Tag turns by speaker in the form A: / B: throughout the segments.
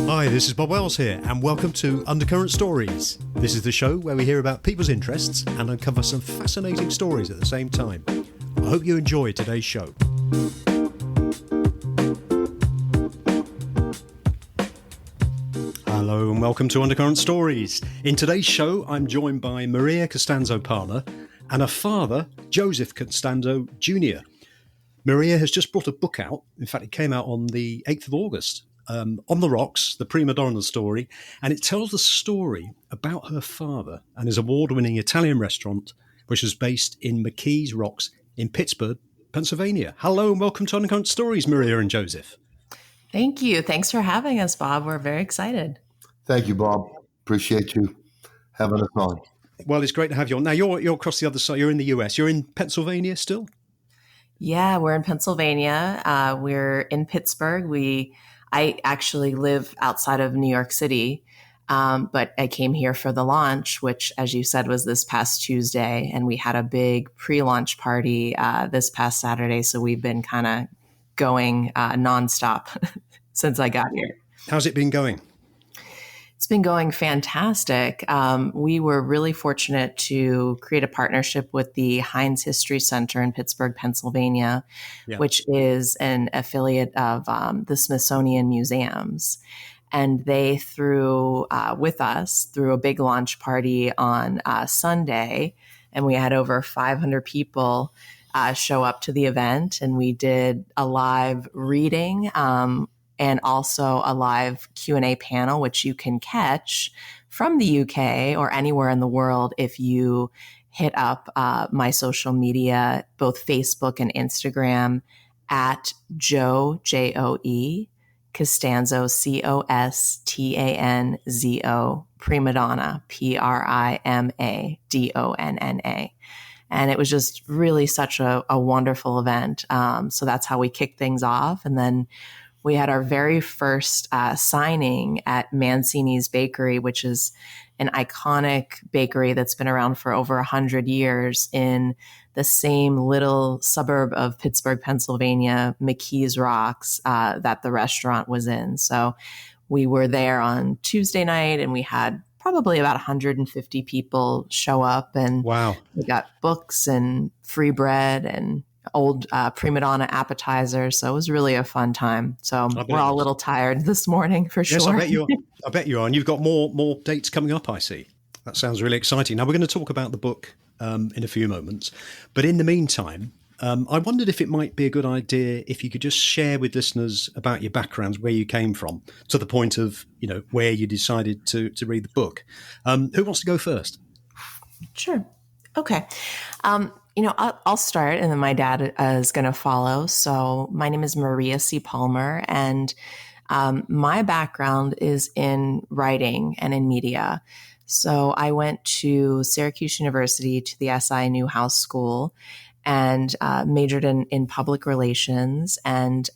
A: Hi, this is Bob Wells here, and welcome to Undercurrent Stories. This is the show where we hear about people's interests and uncover some fascinating stories at the same time. I hope you enjoy today's show. Hello and welcome to Undercurrent Stories. In today's show, I'm joined by Maria Costanzo Palmer and her father, Joseph Costanzo Jr. Maria has just brought a book out. In fact, it came out on the 8th of August. On the Rocks, the Primadonna story, and it tells the story about her father and his award-winning Italian restaurant, which is based in McKees Rocks in Pittsburgh, Pennsylvania. Hello and welcome to Undercurrent Stories, Maria and Joseph.
B: Thank you. Thanks for having us, Bob. We're very excited.
C: Thank you, Bob. Appreciate you having us on.
A: Well, it's great to have you on. Now, you're across the other side. You're in the US. You're in Pennsylvania still?
B: Yeah, we're in Pennsylvania. We're in Pittsburgh. I actually live outside of New York City, but I came here for the launch, which, as you said, was this past Tuesday. And we had a big pre-launch party this past Saturday. So we've been kind of going nonstop since I got here.
A: How's it been going?
B: It's been going fantastic. We were really fortunate to create a partnership with the Heinz History Center in Pittsburgh, Pennsylvania, which is an affiliate of the Smithsonian Museums. And they threw with us through a big launch party on Sunday, and we had over 500 people show up to the event, and we did a live reading and also a live Q&A panel, which you can catch from the UK or anywhere in the world if you hit up my social media, both Facebook and Instagram, at Joe, Costanzo, Costanzo, Primadonna, Primadonna. And it was just really such a wonderful event. So that's how we kicked things off. And then we had our very first signing at Mancini's Bakery, which is an iconic bakery that's been around for over 100 years in the same little suburb of Pittsburgh, Pennsylvania, McKees Rocks, that the restaurant was in. So we were there on Tuesday night, and we had probably about 150 people show up, and
A: wow,
B: we got books and free bread and old Primadonna appetizers. So it was really a fun time. So we're all a little tired this morning for sure.
A: Yes, I bet you are. And you've got more dates coming up, I see. That sounds really exciting. Now, we're going to talk about the book in a few moments. But in the meantime, I wondered if it might be a good idea if you could just share with listeners about your backgrounds, where you came from, to the point of, where you decided to read the book. Who wants to go first?
B: Sure. Okay. I'll start, and then my dad is going to follow. So my name is Maria C. Palmer, and my background is in writing and in media. So I went to Syracuse University, to the SI Newhouse School, and majored in public relations. And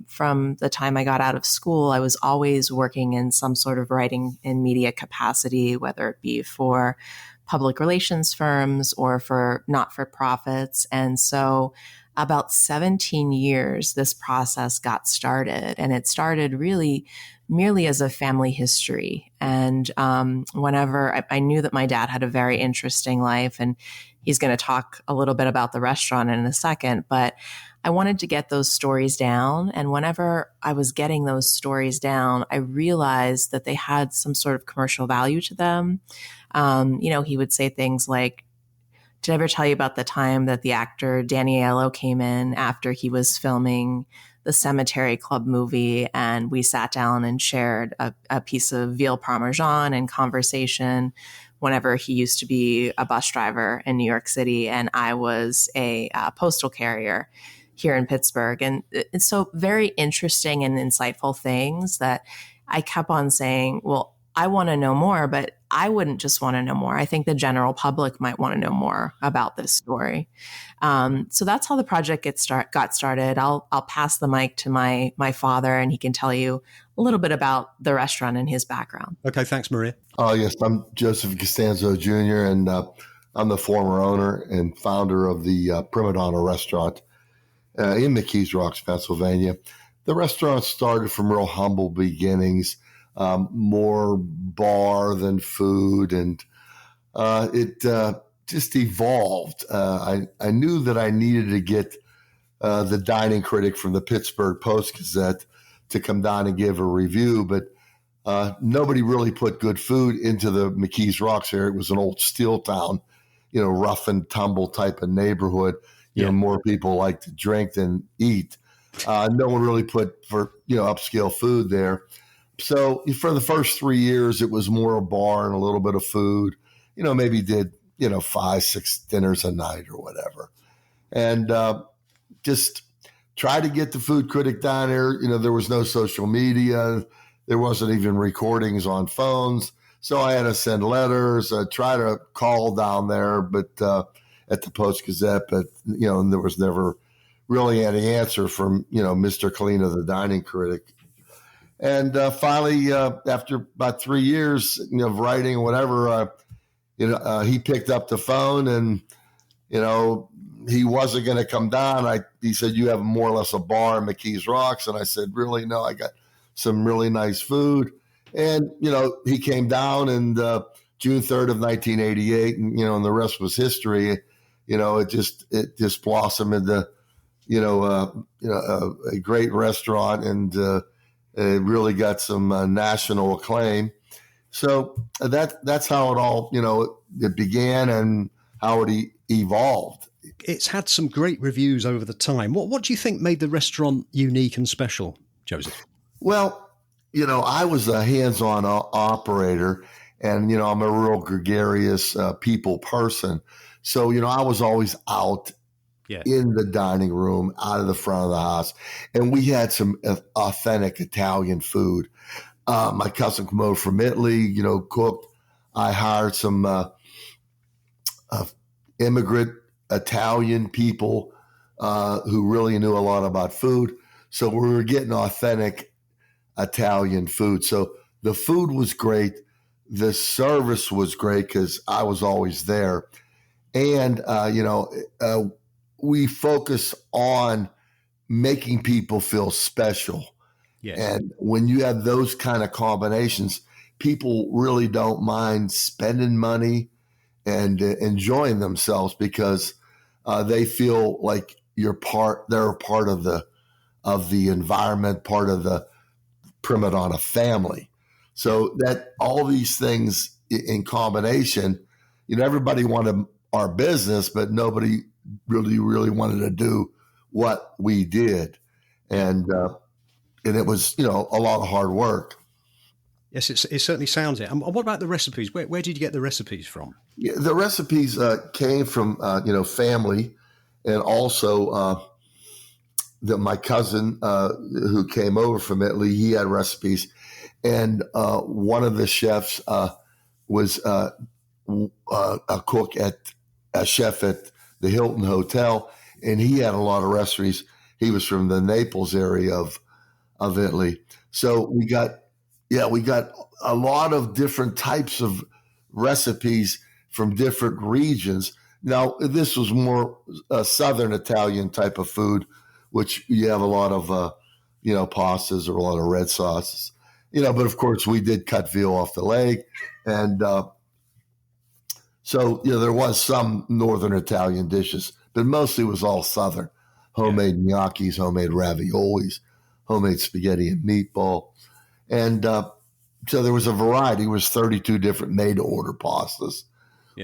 B: from the time I got out of school, I was always working in some sort of writing and media capacity, whether it be for public relations firms or for not-for-profits. And so about 17 years, this process got started, and it started really merely as a family history. And whenever I knew that my dad had a very interesting life, and he's going to talk a little bit about the restaurant in a second, but I wanted to get those stories down. And whenever I was getting those stories down, I realized that they had some sort of commercial value to them. He would say things like, did I ever tell you about the time that the actor Danny Aiello came in after he was filming the Cemetery Club movie, and we sat down and shared a piece of veal parmesan and conversation whenever he used to be a bus driver in New York City and I was a postal carrier here in Pittsburgh. And it's so very interesting and insightful things that I kept on saying, well, I want to know more, but I wouldn't just want to know more. I think the general public might want to know more about this story. So that's how the project got started. I'll pass the mic to my father, and he can tell you a little bit about the restaurant and his background.
A: Okay, thanks, Maria.
C: Yes, I'm Joseph Costanzo Jr., and I'm the former owner and founder of the Primadonna Restaurant in McKees Rocks, Pennsylvania. The restaurant started from real humble beginnings. more bar than food, and it just evolved. I knew that I needed to get the dining critic from the Pittsburgh Post-Gazette to come down and give a review, but nobody really put good food into the McKees Rocks area. It was an old steel town, rough and tumble type of neighborhood. More people like to drink than eat. No one really put for upscale food there. So for the first 3 years, it was more a bar and a little bit of food. Maybe did 5-6 dinners a night or whatever, and just try to get the food critic down there. There was no social media. There wasn't even recordings on phones. So I had to send letters, try to call down there, but at the Post-Gazette, but, and there was never really any answer from, Mr. Kalina, the dining critic. And finally, after about 3 years of writing or whatever, he picked up the phone and, he wasn't going to come down. He said, "You have more or less a bar in McKees Rocks." And I said, "Really? No, I got some really nice food." And, he came down and June 3rd of 1988, and, and the rest was history. It just blossomed into, a great restaurant, and it really got some national acclaim. So that's how it all, it began and how it evolved.
A: It's had some great reviews over the time. What do you think made the restaurant unique and special, Joseph?
C: Well, I was a hands-on operator, and, I'm a real gregarious people person. So, I was always out in the dining room, out of the front of the house. And we had some authentic Italian food. My cousin came over from Italy, cooked. I hired some immigrant Italian people who really knew a lot about food. So we were getting authentic Italian food. So the food was great. The service was great because I was always there. And, we focus on making people feel special.
A: Yes.
C: And when you have those kind of combinations, people really don't mind spending money and enjoying themselves because they feel like they're a part of the environment, part of the Primadonna family. So that all these things in combination, everybody wanted our business, but nobody really wanted to do what we did. And it was, a lot of hard work.
A: Yes, it certainly sounds it. And what about the recipes? Where did you get the recipes from?
C: Yeah, the recipes came from, family, and also my cousin who came over from Italy, he had recipes. And one of the chefs was a chef at the Hilton Hotel, and he had a lot of recipes. He was from the Naples area of Italy. So we got a lot of different types of recipes from different regions. Now, this was more Southern Italian type of food, which you have a lot of, pastas or a lot of red sauces, but of course we did cut veal off the leg. And so, there was some Northern Italian dishes, but mostly it was all Southern. Homemade gnocchis, homemade raviolis, homemade spaghetti and meatball. And so there was a variety. There was 32 different made-to-order pastas,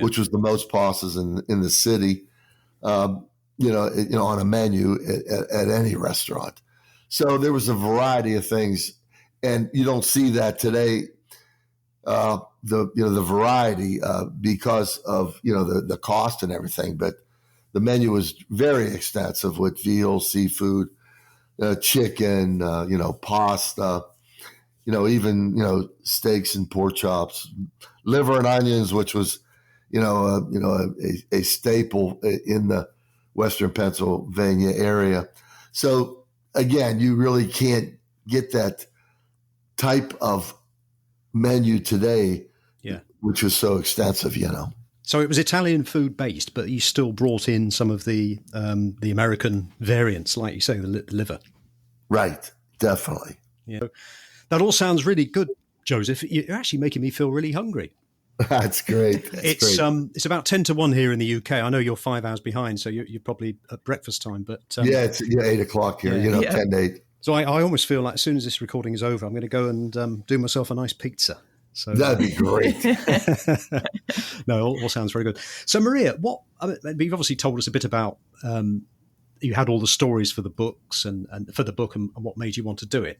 C: which was the most pastas in the city, on a menu at any restaurant. So there was a variety of things, and you don't see that today. The variety because of the cost and everything, but the menu was very extensive with veal, seafood, chicken, pasta, even steaks and pork chops, liver and onions, which was a staple in the Western Pennsylvania area. So again, you really can't get that type of menu today, which was so extensive,
A: So it was Italian food based, but you still brought in some of the American variants, like you say, the liver.
C: Right, definitely.
A: Yeah, that all sounds really good, Joseph, you're actually making me feel really hungry.
C: That's great.
A: It's about 10 to 1 here in the UK. I know you're 5 hours behind, so you're probably at breakfast time. But
C: it's 8 o'clock here, 10 to 8.
A: So I almost feel like as soon as this recording is over, I'm going to go and do myself a nice pizza. So
C: that'd be great.
A: No, all sounds very good. So Maria, you've obviously told us a bit about, you had all the stories for the books and for the book and what made you want to do it.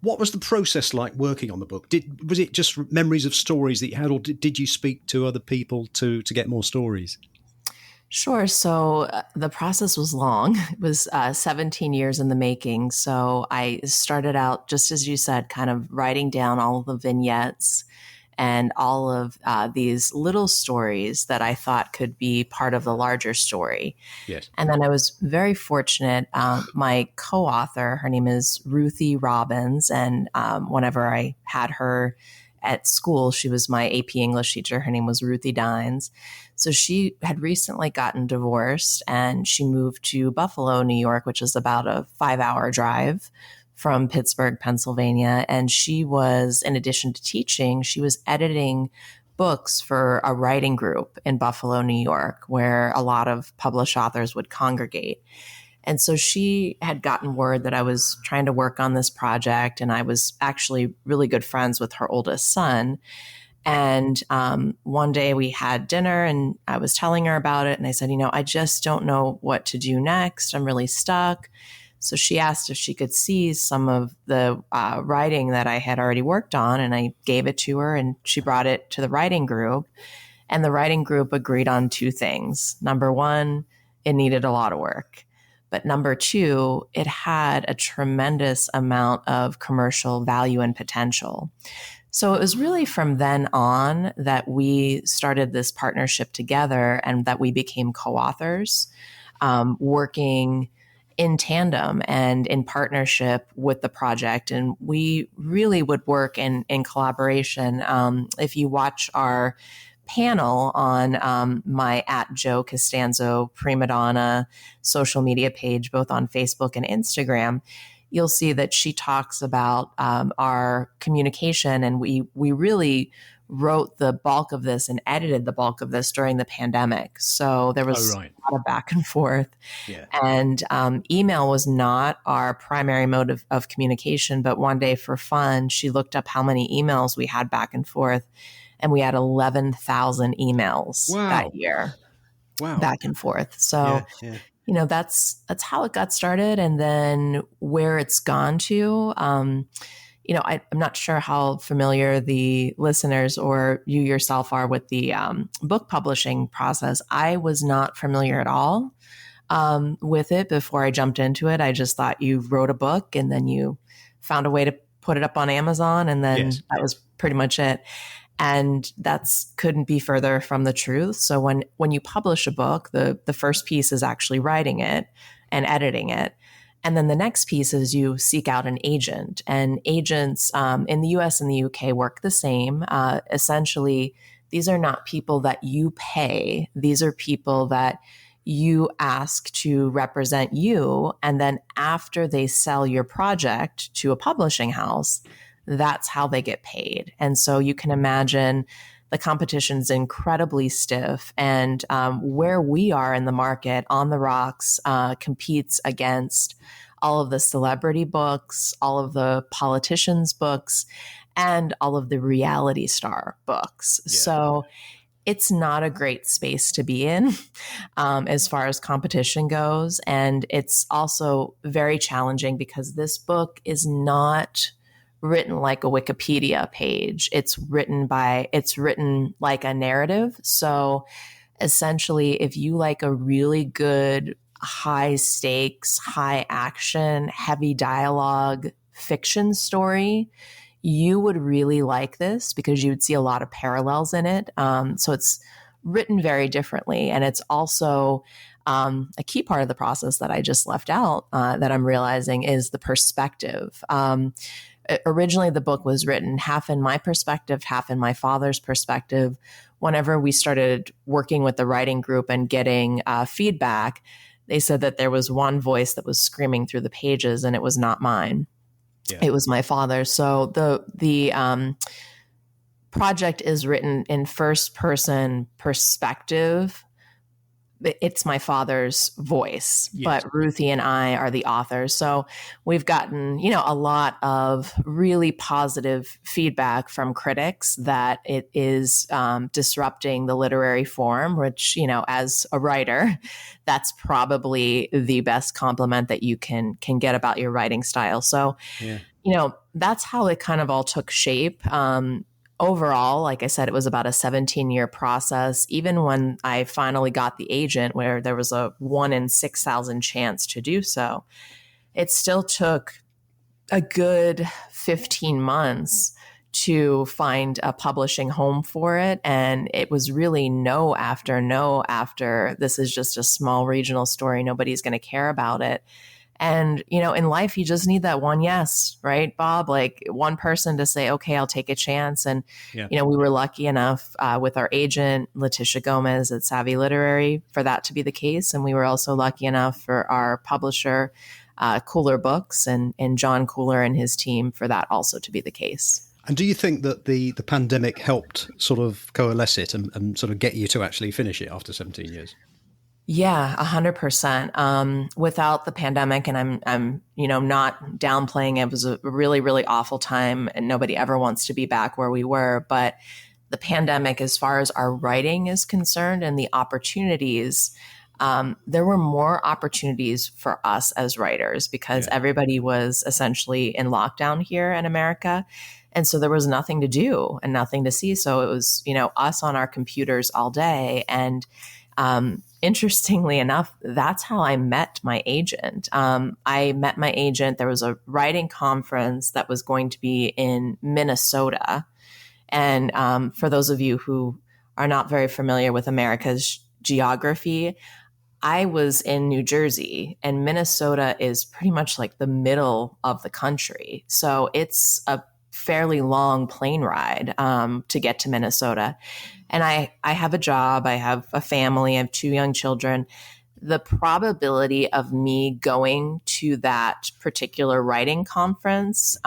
A: What was the process like working on the book? Was it just memories of stories that you had, or did you speak to other people to get more stories?
B: Sure. So the process was long. It was 17 years in the making. So I started out, just as you said, kind of writing down all of the vignettes and all of these little stories that I thought could be part of the larger story.
A: Yes.
B: And then I was very fortunate. My co-author, her name is Ruthie Robbins. And whenever I had her at school, she was my AP English teacher. Her name was Ruthie Dines. So she had recently gotten divorced and she moved to Buffalo, New York, which is about a 5-hour drive from Pittsburgh, Pennsylvania. And she was, in addition to teaching, she was editing books for a writing group in Buffalo, New York, where a lot of published authors would congregate. And so she had gotten word that I was trying to work on this project, and I was actually really good friends with her oldest son. And one day we had dinner and I was telling her about it. And I said, I just don't know what to do next. I'm really stuck. So she asked if she could see some of the writing that I had already worked on. And I gave it to her and she brought it to the writing group. And the writing group agreed on 2 things. Number 1, it needed a lot of work. But number 2, it had a tremendous amount of commercial value and potential. So it was really from then on that we started this partnership together and that we became co-authors, working in tandem and in partnership with the project. And we really would work in collaboration. If you watch our panel on my @Joe Costanzo Primadonna social media page, both on Facebook and Instagram, you'll see that she talks about our communication, and we really wrote the bulk of this and edited the bulk of this during the pandemic. So there was a lot of back and forth.
A: Yeah.
B: And email was not our primary mode of communication, but one day for fun, she looked up how many emails we had back and forth, and we had 11,000 emails that year.
A: Wow.
B: Back and forth. So that's how it got started, and then where it's gone to. I'm not sure how familiar the listeners or you yourself are with the book publishing process. I was not familiar at all with it before I jumped into it. I just thought you wrote a book and then you found a way to put it up on Amazon, and then that was pretty much it. And that's couldn't be further from the truth. So when you publish a book, the first piece is actually writing it and editing it. And then the next piece is you seek out an agent. And agents in the US and the UK work the same. Essentially, these are not people that you pay. These are people that you ask to represent you. And then after they sell your project to a publishing house, that's how they get paid. And so you can imagine the competition's incredibly stiff. And where we are in the market, On the Rocks competes against all of the celebrity books, all of the politicians' books, and all of the reality star books. Yeah. So it's not a great space to be in as far as competition goes. And it's also very challenging because this book is not written like a Wikipedia page. It's written like a narrative. So essentially, if you like a really good, high stakes, high action, heavy dialogue fiction story, you would really like this because you would see a lot of parallels in it. So it's written very differently. And it's also a key part of the process that I just left out that I'm realizing is the perspective. Originally, the book was written half in my perspective, half in my father's perspective. Whenever we started working with the writing group and getting feedback, they said that there was one voice that was screaming through the pages and it was not mine.
A: Yeah.
B: It was my father. So the project is written in first person perspective. It's my father's voice,
A: Yes.
B: but Ruthie and I are the authors. So we've gotten, a lot of really positive feedback from critics that it is disrupting the literary form, which, as a writer, that's probably the best compliment that you can get about your writing style. So,
A: Yeah.
B: That's how it kind of all took shape. Overall, like I said, it was about a 17-year process. Even when I finally got the agent, where there was a 1 in 6,000 chance to do so, it still took a good 15 months to find a publishing home for it. And it was really no after this is just a small regional story. Nobody's going to care about it. And, in life, you just need that one yes, right, Bob? Like one person to say, okay, I'll take a chance. And, we were lucky enough with our agent, Letitia Gomez at Savvy Literary, for that to be the case. And we were also lucky enough for our publisher, Cooler Books, and John Cooler and his team for that also to be the case.
A: And do you think that the pandemic helped sort of coalesce it and sort of get you to actually finish it after 17 years?
B: Yeah, 100%. Without the pandemic, and I'm not downplaying it, was a really, really awful time, and nobody ever wants to be back where we were. But the pandemic, as far as our writing is concerned and the opportunities, there were more opportunities for us as writers because everybody was essentially in lockdown here in America. And so there was nothing to do and nothing to see. So it was, us on our computers all day. And interestingly enough, that's how I met my agent. I met my agent. There was a writing conference that was going to be in Minnesota. And for those of you who are not very familiar with America's geography, I was in New Jersey, and Minnesota is pretty much like the middle of the country. So it's a fairly long plane ride to get to Minnesota. And I have a job, I have a family, I have 2 young children. The probability of me going to that particular writing conference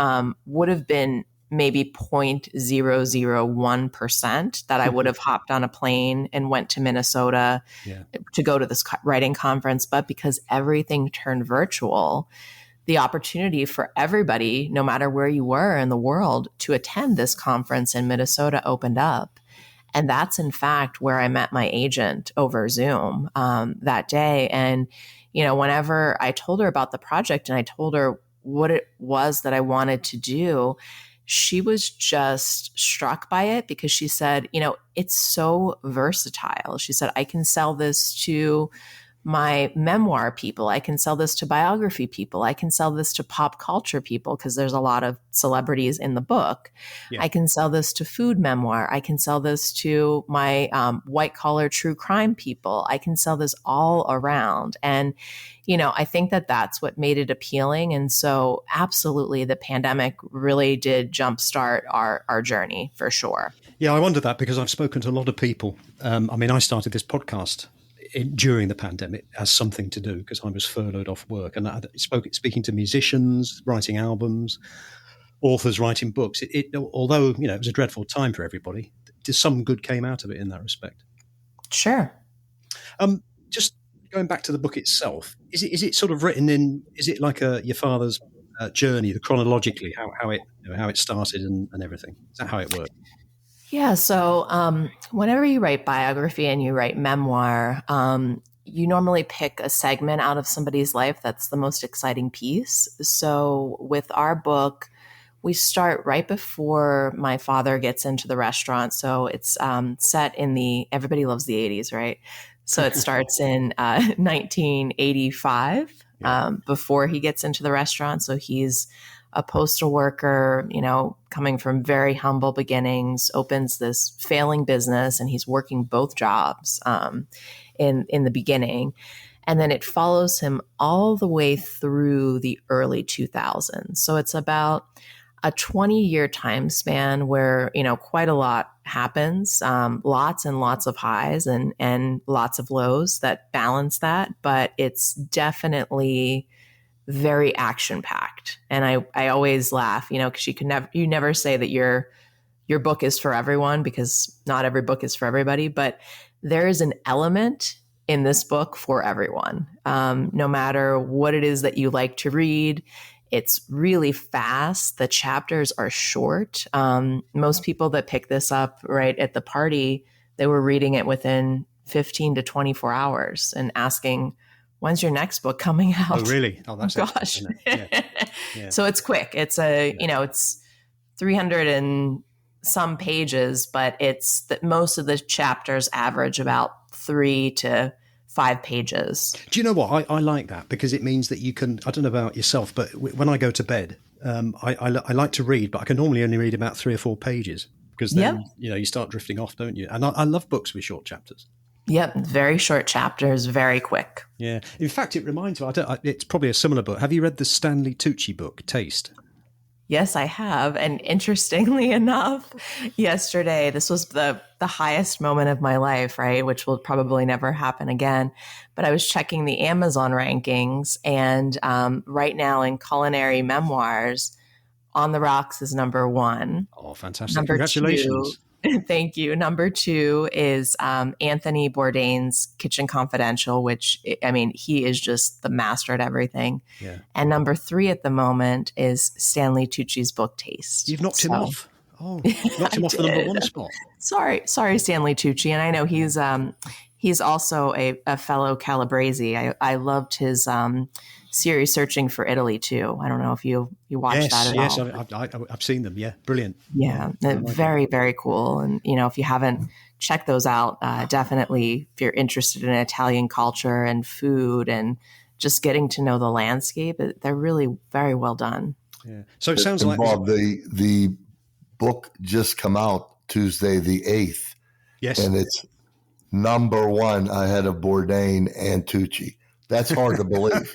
B: would have been maybe 0.001% that I would have hopped on a plane and went to Minnesota to go to this writing conference. But because everything turned virtual, the opportunity for everybody, no matter where you were in the world, to attend this conference in Minnesota opened up. And that's, in fact, where I met my agent over Zoom that day. And, whenever I told her about the project and I told her what it was that I wanted to do, she was just struck by it because she said, it's so versatile. She said, I can sell this to my memoir people. I can sell this to biography people. I can sell this to pop culture people because there's a lot of celebrities in the book. I can sell this to food memoir. I can sell this to my white collar true crime people. I can sell this all around. And, I think that that's what made it appealing. And so absolutely the pandemic really did jumpstart our journey for sure.
A: Yeah, I wonder that because I've spoken to a lot of people. I started this podcast during the pandemic as something to do because I was furloughed off work, and I speaking to musicians, writing albums, authors writing books. Although it was a dreadful time for everybody, some good came out of it in that respect.
B: Sure.
A: Just going back to the book itself, is it sort of written in? Is it like your father's journey, chronologically how it started and everything? Is that how it worked?
B: Yeah. So whenever you write biography and you write memoir, you normally pick a segment out of somebody's life that's the most exciting piece. So with our book, we start right before my father gets into the restaurant. So it's set in everybody loves the 80s, right? So it starts in 1985 before he gets into the restaurant. So he's a postal worker, coming from very humble beginnings, opens this failing business, and he's working both jobs in the beginning. And then it follows him all the way through the early 2000s. So it's about a 20-year time span where, quite a lot happens, lots and lots of highs and lots of lows that balance that. But it's definitely very action packed. And I always laugh, because you never say that your book is for everyone, because not every book is for everybody, but there is an element in this book for everyone. No matter what it is that you like to read, it's really fast. The chapters are short. Most people that pick this up right at the party, they were reading it within 15 to 24 hours and asking, when's your next book coming out?
A: Oh, really? Oh, that's
B: gosh.
A: Yeah. Yeah.
B: So it's quick. It's it's 300 and some pages, but it's that most of the chapters average about 3 to 5 pages.
A: Do you know what? I like that, because it means that you can, I don't know about yourself, but when I go to bed, I like to read, but I can normally only read about 3 or 4 pages, because then, you start drifting off, don't you? And I love books with short chapters.
B: Yep. Very short chapters, very quick.
A: Yeah. In fact, it reminds me, it's probably a similar book. Have you read the Stanley Tucci book, Taste?
B: Yes, I have. And interestingly enough, yesterday, this was the highest moment of my life, right? Which will probably never happen again. But I was checking the Amazon rankings, and right now in culinary memoirs, On the Rocks is number 1.
A: Oh, fantastic. Congratulations.
B: 2, thank you. Number 2 is Anthony Bourdain's Kitchen Confidential, which, he is just the master at everything.
A: Yeah.
B: And number 3 at the moment is Stanley Tucci's book Taste.
A: You've knocked him off. Oh, knocked him off the number 1 spot.
B: Sorry, Stanley Tucci. And I know he's also a fellow Calabrese. I loved his series Searching for Italy too. I don't know if you watched that at all.
A: Yes, I've seen them. Yeah, brilliant.
B: Yeah, very, very cool. And, if you haven't checked those out, definitely if you're interested in Italian culture and food and just getting to know the landscape, they're really very well done.
A: Yeah. So it sounds like
C: Bob, the book just come out Tuesday the 8th.
A: Yes.
C: And it's number 1 ahead of Bourdain and Tucci. That's hard to believe.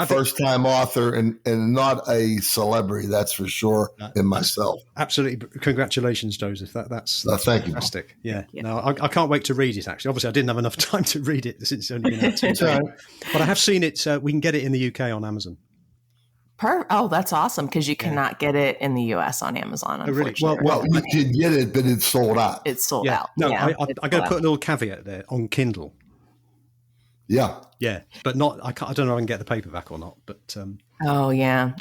C: First time author and not a celebrity, that's for sure, in myself.
A: Absolutely. Congratulations, Joseph. That's
C: thank
A: fantastic.
C: You.
A: Yeah. No, I can't wait to read it, actually. Obviously, I didn't have enough time to read it since it's only been out 2 days. But I have seen it. We can get it in the UK on Amazon.
B: Oh, that's awesome, because you cannot get it in the US on Amazon, unfortunately.
A: Really?
C: Well, you can get it, but it's sold out.
B: It's sold out.
A: No, I got to put a little caveat there on Kindle.
C: Yeah.
A: Yeah, but not. I don't know if I can get the paperback or not. But
B: oh yeah,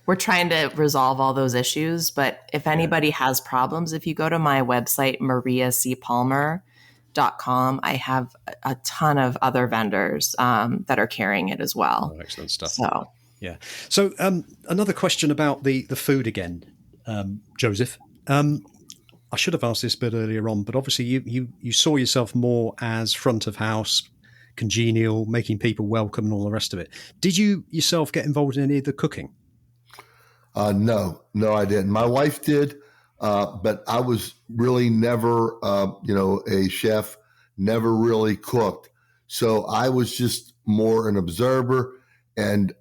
B: we're trying to resolve all those issues. But if anybody has problems, if you go to my website mariacpalmer.com, I have a ton of other vendors that are carrying it as well.
A: Oh, excellent stuff.
B: So
A: yeah. So another question about the food again, Joseph. I should have asked this a bit earlier on, but obviously you saw yourself more as front of house, congenial, making people welcome and all the rest of it. Did you yourself get involved in any of the cooking?
C: No, I didn't. My wife did, but I was really never, a chef, never really cooked. So I was just more an observer and,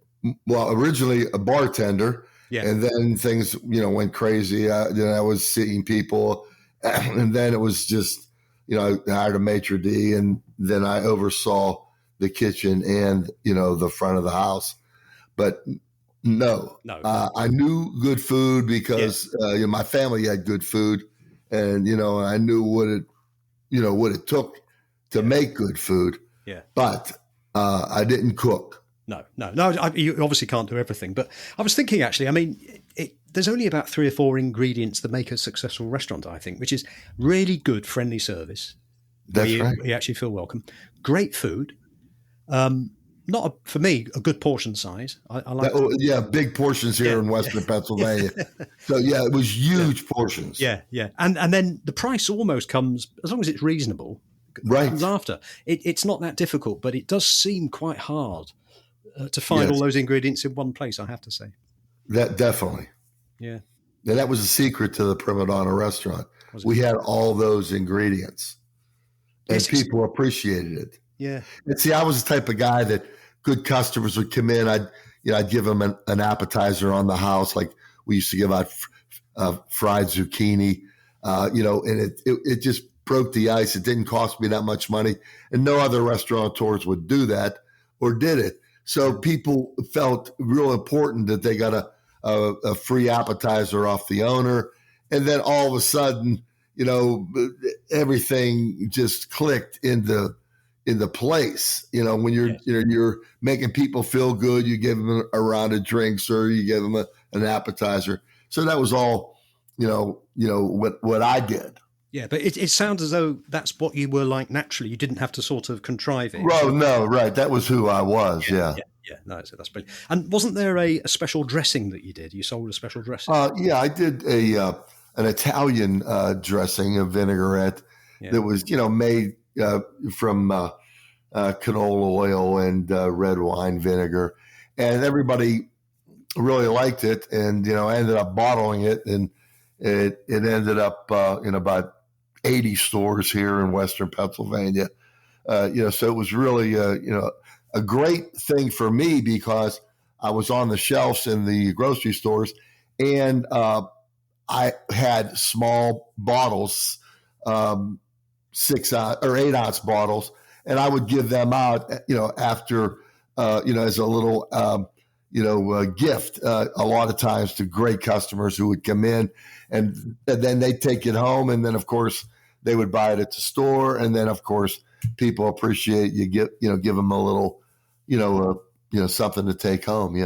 C: originally a bartender. Yeah. And then things, went crazy. Then I was seeing people, and then it was just, I hired a maitre d', and then I oversaw the kitchen and, the front of the house. But no. I knew good food because my family had good food, and, I knew what it took to make good food. Yeah. But I didn't cook.
A: No. You obviously can't do everything. But I was thinking, actually, there's only about 3 or 4 ingredients that make a successful restaurant, I think, which is really good, friendly service.
C: That's right.
A: You actually feel welcome. Great food. For me, a good portion size. I like
C: big portions here in Western Pennsylvania. So, it was huge portions.
A: Yeah. And then the price almost comes, as long as it's reasonable,
C: right
A: comes after. It's not that difficult, but it does seem quite hard to find all those ingredients in one place, I have to say.
C: That definitely.
A: Yeah.
C: And that was a secret to the Primadonna Restaurant. We had all those ingredients, and people appreciated it.
A: Yeah.
C: And see, I was the type of guy that good customers would come in. I'd give them an appetizer on the house. Like we used to give out fried zucchini, and it just broke the ice. It didn't cost me that much money, and no other restaurateurs would do that or did it. So people felt real important that they got a free appetizer off the owner. And then all of a sudden, everything just clicked into place. When you're making people feel good, you give them a round of drinks or you give them an appetizer. So that was all, what I did.
A: Yeah, but it sounds as though that's what you were like naturally. You didn't have to sort of contrive it.
C: Well, no, right. That was who I was, yeah.
A: No, so that's brilliant. And wasn't there a special dressing that you did? You sold a special dressing?
C: Yeah, I did an Italian dressing, a vinaigrette that was, made from canola oil and red wine vinegar. And everybody really liked it. And, I ended up bottling it. And it ended up in about 80 stores here in Western Pennsylvania. So it was really, a great thing for me because I was on the shelves in the grocery stores and I had small bottles, 6 or 8 ounce bottles, and I would give them out, after, as a little, gift, a lot of times to great customers who would come in and then they'd take it home. And then of course they would buy it at the store. And then of course people appreciate you give them a little, something to take home,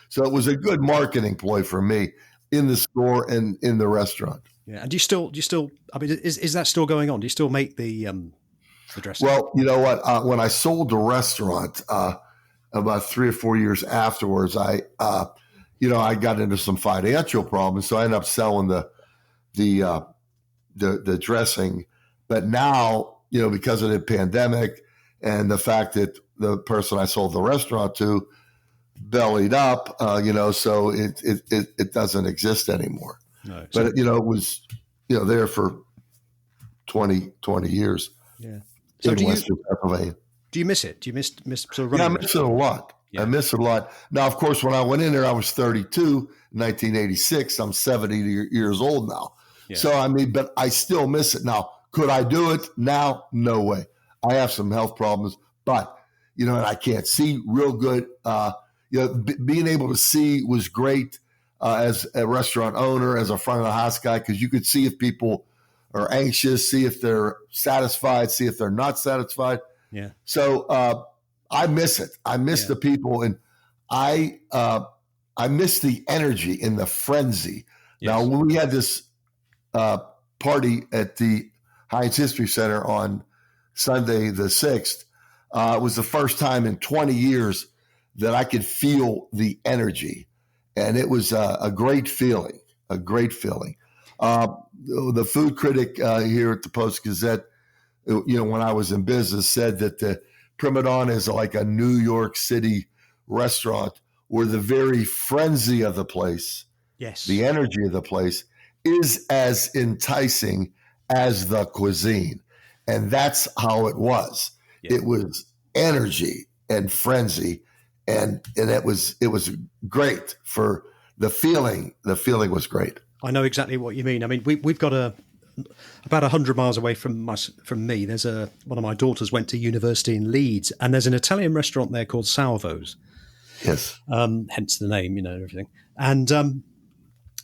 C: So it was a good marketing ploy for me in the store and in the restaurant.
A: Yeah. And do you still, I mean, is that still going on? Do you still make the dressing?
C: Well, you know what, when I sold the restaurant, about 3 or 4 years afterwards, I got into some financial problems. So I ended up selling the dressing, but now, because of the pandemic and the fact that the person I sold the restaurant to bellied up, so it doesn't exist anymore. No, but it was, there for 20 years.
A: Yeah. So
C: in Western Pennsylvania.
A: Do you miss it? Do you miss sort of running?
C: Yeah, I miss it a lot. Yeah. I miss it a lot. Now, of course, when I went in there, I was 32 in 1986. I'm 70 years old now. Yeah. So, but I still miss it. Now, could I do it now? No way. I have some health problems, but, and I can't see real good. Being able to see was great as a restaurant owner, as a front of the house guy, because you could see if people are anxious, see if they're satisfied, see if they're not satisfied.
A: Yeah.
C: So I miss it. I miss the people, and I miss the energy and the frenzy. Yes. Now, when we had this party at the Heinz History Center on Sunday the 6th, it was the first time in 20 years that I could feel the energy, and it was a great feeling. A great feeling. The food critic here at the Post-Gazette, when I was in business, said that the Primadonna is like a New York City restaurant where the very frenzy of the place, the energy of the place, is as enticing as the cuisine. And that's how it was. Yeah. It was energy and frenzy, and it was great for the feeling. The feeling was great.
A: I know exactly what you mean. I mean, we've got about 100 miles away from me. There's one of my daughters went to university in Leeds, and there's an Italian restaurant there called Salvo's.
C: Yes.
A: Hence the name, everything. And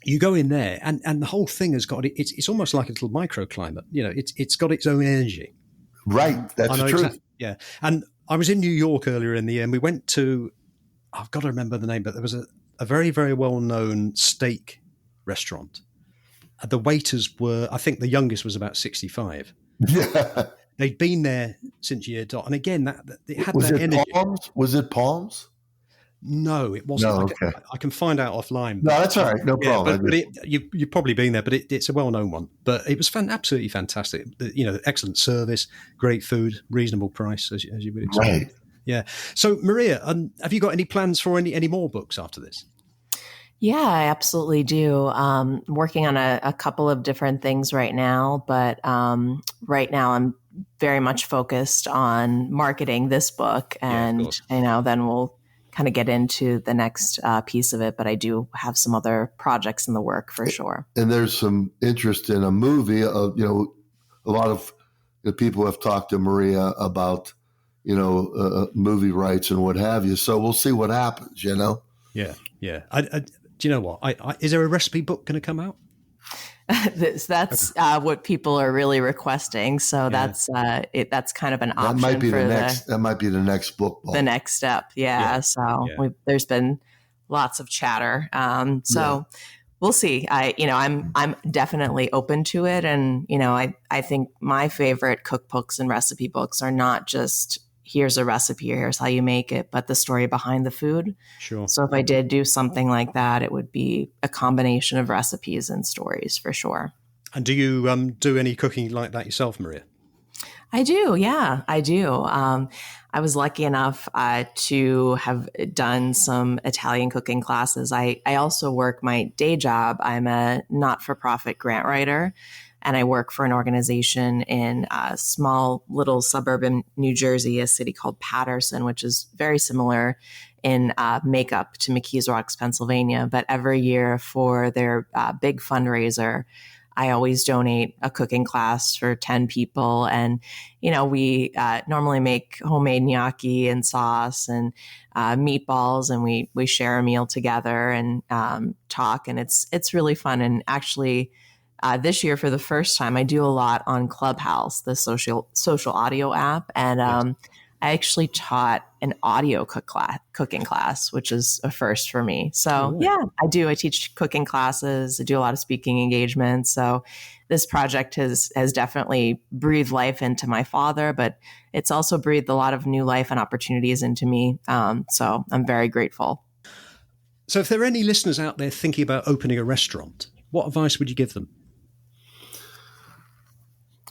A: you go in there, and the whole thing has got it's almost like a little microclimate. It's got its own energy.
C: Right. That's the truth.
A: Yeah. And I was in New York earlier in the year, and we went to, I've got to remember the name, but there was a very, very well-known steak restaurant. The waiters were, I think the youngest was about 65.
C: Yeah.
A: They'd been there since year dot. And again, it had
C: was
A: that
C: it
A: energy.
C: Palms? Was it Palms?
A: No, it wasn't.
C: No, okay.
A: I can find out offline.
C: No, that's all right. No problem.
A: But you've probably been there, but it's a well-known one. But it was absolutely fantastic. Excellent service, great food, reasonable price, as you would expect.
C: Right.
A: Yeah. So, Maria, have you got any plans for any more books after this?
B: Yeah, I absolutely do. Working on a couple of different things right now, but right now I'm very much focused on marketing this book, and then we'll kind of get into the next piece of it. But I do have some other projects in the work for sure.
C: And there's some interest in a movie. A lot of people have talked to Maria about movie rights and what have you. So we'll see what happens,
A: Yeah. Do you know what? Is there a recipe book going to come out?
B: That's what people are really requesting. So that's kind of an option.
C: That might be the next book.
B: The next step. Yeah. So there's been lots of chatter. We'll see. I'm definitely open to it. And, I think my favorite cookbooks and recipe books are not just here's a recipe or here's how you make it, but the story behind the food.
A: Sure.
B: So if I did do something like that, it would be a combination of recipes and stories for sure.
A: And do you do any cooking like that yourself, Maria?
B: I do. Yeah, I do. I was lucky enough to have done some Italian cooking classes. I also work my day job. I'm a not-for-profit grant writer, and I work for an organization in a small little suburb in New Jersey, a city called Paterson, which is very similar in makeup to McKees Rocks, Pennsylvania. But every year for their big fundraiser, I always donate a cooking class for 10 people. And, we normally make homemade gnocchi and sauce and meatballs, and we share a meal together and talk. And it's really fun. And actually, this year, for the first time, I do a lot on Clubhouse, the social audio app. And I actually taught an audio cooking class, which is a first for me. So I do. I teach cooking classes. I do a lot of speaking engagements. So this project has definitely breathed life into my father, but it's also breathed a lot of new life and opportunities into me. So I'm very grateful.
A: So if there are any listeners out there thinking about opening a restaurant, what advice would you give them?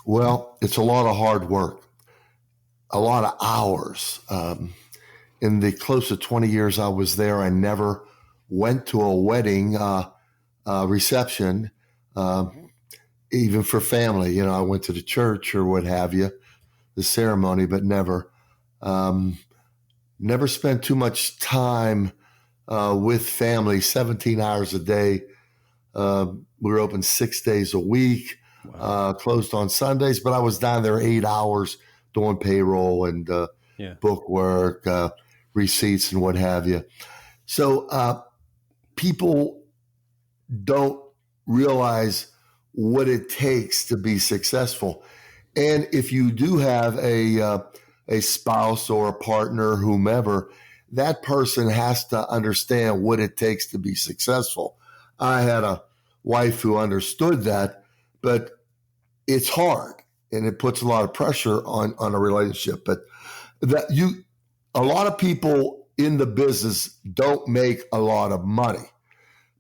C: Well, it's a lot of hard work, a lot of hours. In the close to 20 years I was there, I never went to a wedding reception, even for family. I went to the church or what have you, the ceremony, but never spent too much time with family, 17 hours a day. We were open 6 days a week. Wow. Closed on Sundays, but I was down there 8 hours doing payroll and book work, receipts and what have you. So people don't realize what it takes to be successful. And if you do have a spouse or a partner, whomever, that person has to understand what it takes to be successful. I had a wife who understood that, but it's hard and it puts a lot of pressure on a relationship. But a lot of people in the business don't make a lot of money.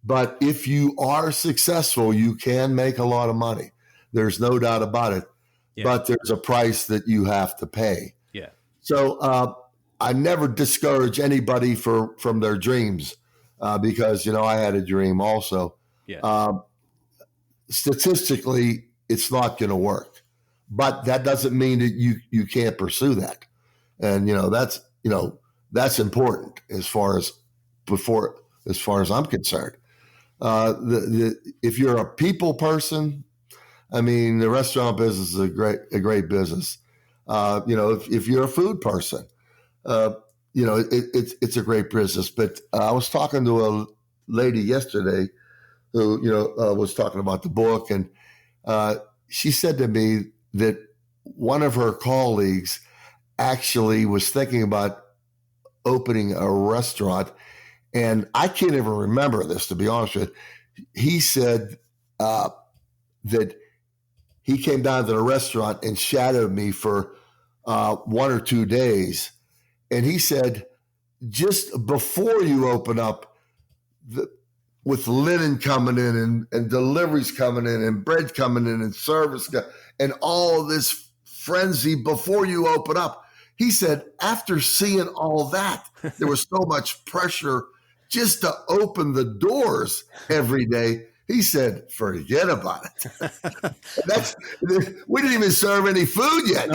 C: But if you are successful, you can make a lot of money. There's no doubt about it. Yeah. But there's a price that you have to pay.
A: Yeah.
C: So I never discourage anybody from their dreams because, I had a dream also.
A: Yeah.
C: Statistically, it's not going to work, but that doesn't mean that you can't pursue that. And, that's important as far as I'm concerned. If you're a people person, the restaurant business is a great business. If you're a food person, it's a great business. But I was talking to a lady yesterday who, was talking about the book. And she said to me that one of her colleagues actually was thinking about opening a restaurant. And I can't even remember this, to be honest with you. He said that he came down to the restaurant and shadowed me for 1 or 2 days. And he said, just before you open up, with linen coming in and deliveries coming in and bread coming in and service and all this frenzy before you open up. He said, after seeing all that, there was so much pressure just to open the doors every day. He said, forget about it. We didn't even serve any food yet,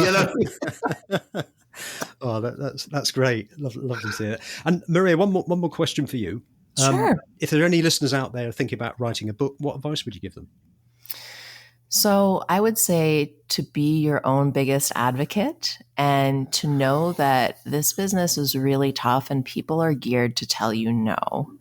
A: Oh, that's great. Lovely to see it. And Maria, one more question for you.
B: Sure.
A: If there are any listeners out there thinking about writing a book, what advice would you give them?
B: So I would say to be your own biggest advocate and to know that this business is really tough and people are geared to tell you no,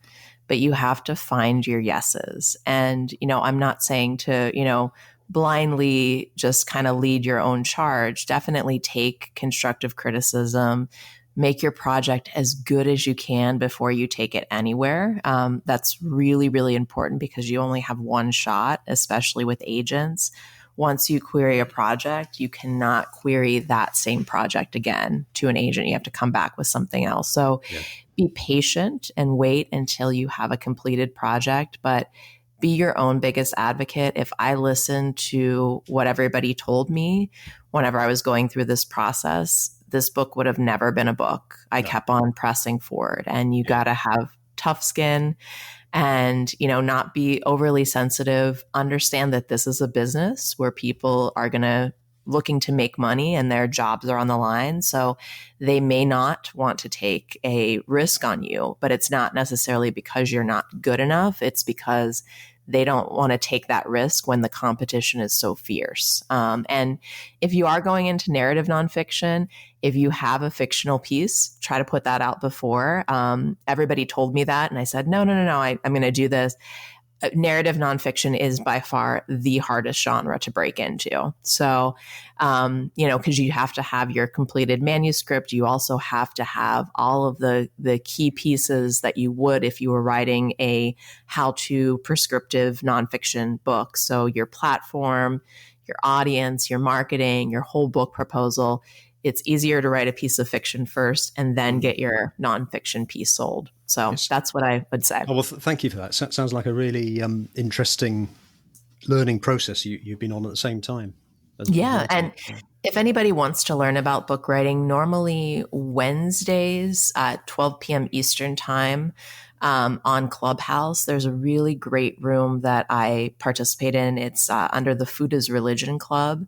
B: but you have to find your yeses. And, I'm not saying to, blindly just kind of lead your own charge. Definitely take constructive criticism, make your project as good as you can before you take it anywhere. That's really, really important because you only have one shot, especially with agents. Once you query a project, you cannot query that same project again to an agent. You have to come back with something else. So be patient and wait until you have a completed project, but be your own biggest advocate. If I listened to what everybody told me whenever I was going through this process, this book would have never been a book. I kept on pressing forward, and you got to have tough skin and, not be overly sensitive. Understand that this is a business where people are looking to make money and their jobs are on the line. So they may not want to take a risk on you, but it's not necessarily because you're not good enough. It's because they don't want to take that risk when the competition is so fierce. And if you are going into narrative nonfiction, if you have a fictional piece, try to put that out before. Everybody told me that. And I said, no, I'm going to do this. Narrative nonfiction is by far the hardest genre to break into. So, because you have to have your completed manuscript. You also have to have all of the key pieces that you would if you were writing a how-to prescriptive nonfiction book. So your platform, your audience, your marketing, your whole book proposal. It's easier to write a piece of fiction first and then get your nonfiction piece sold. So that's what I would say.
A: Oh, well, thank you for that. Sounds like a really interesting learning process you've been on at the same time.
B: And if anybody wants to learn about book writing, normally Wednesdays at 12 p.m. Eastern time on Clubhouse, there's a really great room that I participate in. It's under the Food is Religion Club.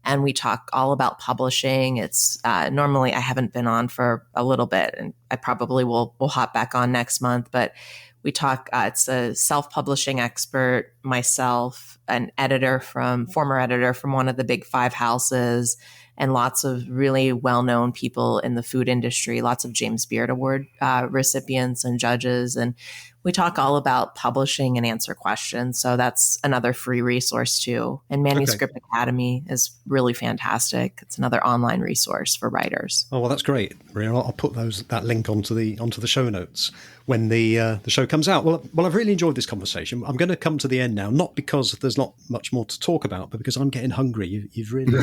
B: And we talk all about publishing. It's normally I haven't been on for a little bit, and I probably will hop back on next month. But we talk. It's a self-publishing expert, myself, an former editor from one of the big 5 houses, and lots of really well-known people in the food industry. Lots of James Beard Award recipients and judges, and we talk all about publishing and answer questions. So that's another free resource too. And Manuscript Academy is really fantastic. It's another online resource for writers.
A: Oh, well, that's great, Maria. I'll put that link onto the show notes when the show comes out. Well, I've really enjoyed this conversation. I'm going to come to the end now, not because there's not much more to talk about, but because I'm getting hungry. You've really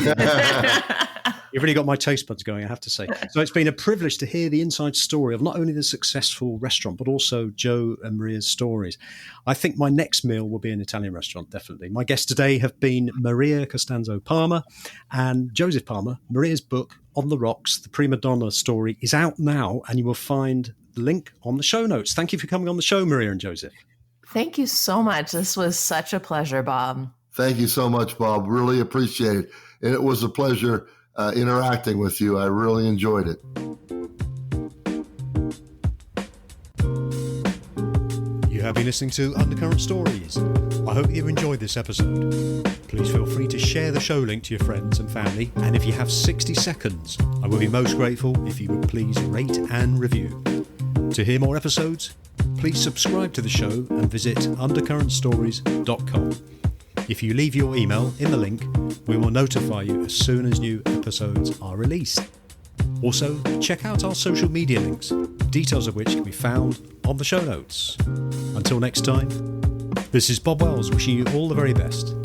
A: You've really got my taste buds going, I have to say. So it's been a privilege to hear the inside story of not only the successful restaurant, but also Joe and Maria's stories. I think my next meal will be an Italian restaurant, definitely. My guests today have been Maria Costanzo Palmer and Joseph Palmer. Maria's book, On the Rocks, The Primadonna Story, is out now, and you will find the link on the show notes. Thank you for coming on the show, Maria and Joseph.
B: Thank you so much. This was such a pleasure, Bob.
C: Thank you so much, Bob. Really appreciate it. And it was a pleasure interacting with you. I really enjoyed it.
A: You have been listening to Undercurrent Stories. I hope you've enjoyed this episode. Please feel free to share the show link to your friends and family. And if you have 60 seconds, I would be most grateful if you would please rate and review. To hear more episodes, please subscribe to the show and visit undercurrentstories.com. If you leave your email in the link, we will notify you as soon as new episodes are released. Also, check out our social media links, details of which can be found on the show notes. Until next time, this is Bob Wells wishing you all the very best.